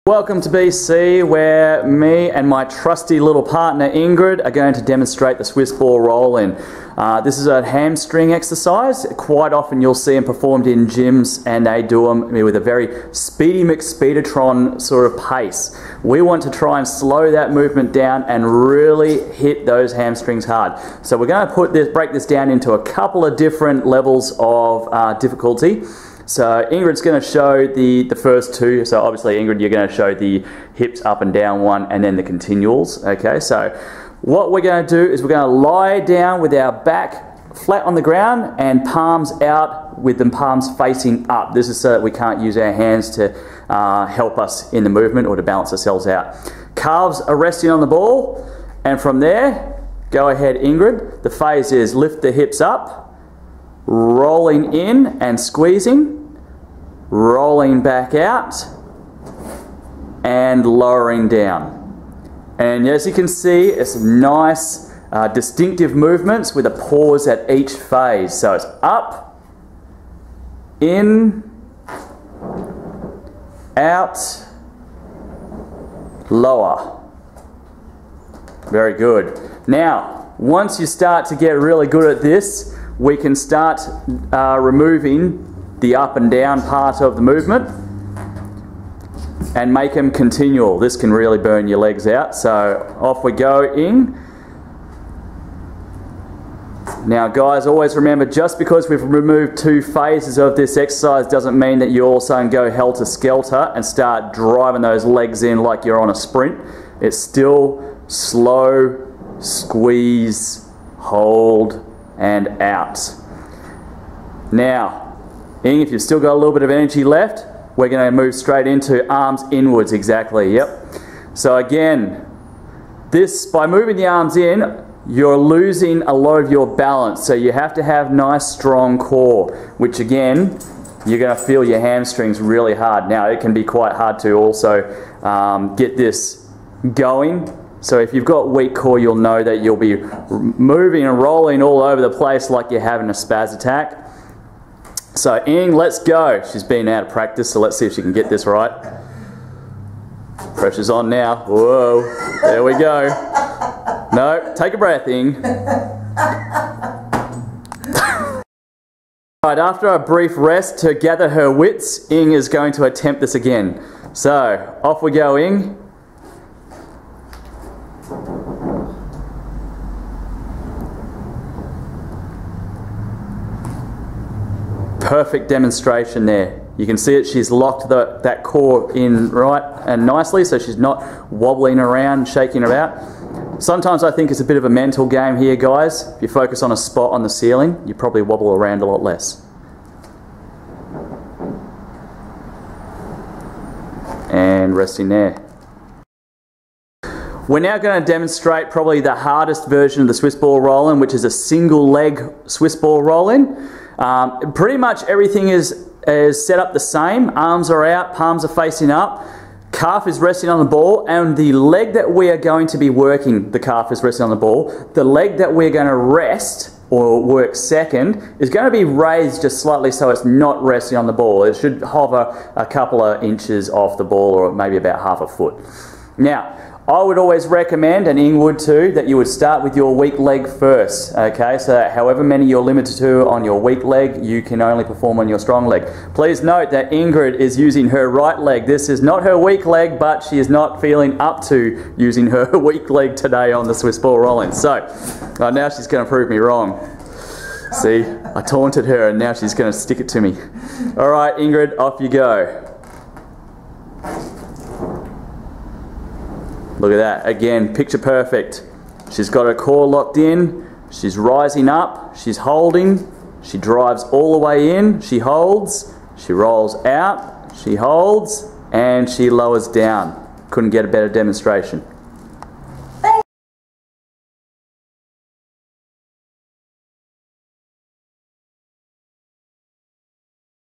Welcome to BC, where me and my trusty little partner Ingrid are going to demonstrate the Swiss ball roll-in. This is a hamstring exercise. Quite often you'll see them performed in gyms, and they do them with a very speedy McSpeedotron sort of pace. We want to try and slow that movement down and really hit those hamstrings hard. So we're going to break this down into a couple of different levels of difficulty. So Ingrid's going to show the first two. So obviously Ingrid, you're going to show the hips up and down one and then the continuals. Okay, so what we're going to do is we're going to lie down with our back flat on the ground and palms out with the palms facing up. This is so that we can't use our hands to help us in the movement or to balance ourselves out. Calves are resting on the ball, and from there, go ahead Ingrid. The phase is lift the hips up, rolling in and squeezing, rolling back out and lowering down. And as you can see, it's nice distinctive movements with a pause at each phase. So it's up, in, out, lower. Very good. Now, once you start to get really good at this, we can start removing the up and down part of the movement and make them continual. This can really burn your legs out. So off we go in. Now guys, always remember, just because we've removed two phases of this exercise doesn't mean that you all of a sudden go helter-skelter and start driving those legs in like you're on a sprint. It's still slow, squeeze, hold, and out. Now, Ing, if you've still got a little bit of energy left, we're going to move straight into arms inwards. Exactly, yep. So again, by moving the arms in, you're losing a lot of your balance. So you have to have nice strong core, which again, you're going to feel your hamstrings really hard. Now, it can be quite hard to also get this going. So if you've got weak core, you'll know that you'll be moving and rolling all over the place like you're having a spaz attack. So Ing, let's go. She's been out of practice, so let's see if she can get this right. Pressure's on now. Whoa, there we go. No, take a breath, Ing. Right, after a brief rest to gather her wits, Ing is going to attempt this again. So, off we go, Ing. Perfect demonstration there. You can see it, she's locked that core in right and nicely, so she's not wobbling around, shaking about. Sometimes I think it's a bit of a mental game here, guys. If you focus on a spot on the ceiling, you probably wobble around a lot less. And resting there. We're now going to demonstrate probably the hardest version of the Swiss ball roll-in, which is a single leg Swiss ball roll-in. Pretty much everything is set up the same. Arms are out, palms are facing up, calf is resting on the ball, and the leg that we are going to be working, the calf is resting on the ball. The leg that we're going to rest or work second is going to be raised just slightly so it's not resting on the ball. It should hover a couple of inches off the ball, or maybe about half a foot. Now, I would always recommend, and Ing would too, that you would start with your weak leg first, okay? So however many you're limited to on your weak leg, you can only perform on your strong leg. Please note that Ingrid is using her right leg. This is not her weak leg, but she is not feeling up to using her weak leg today on the Swiss ball rolling. So, now she's going to prove me wrong. See, I taunted her and now she's going to stick it to me. All right, Ingrid, off you go. Look at that, again, picture perfect. She's got her core locked in, she's rising up, she's holding, she drives all the way in, she holds, she rolls out, she holds, and she lowers down. Couldn't get a better demonstration.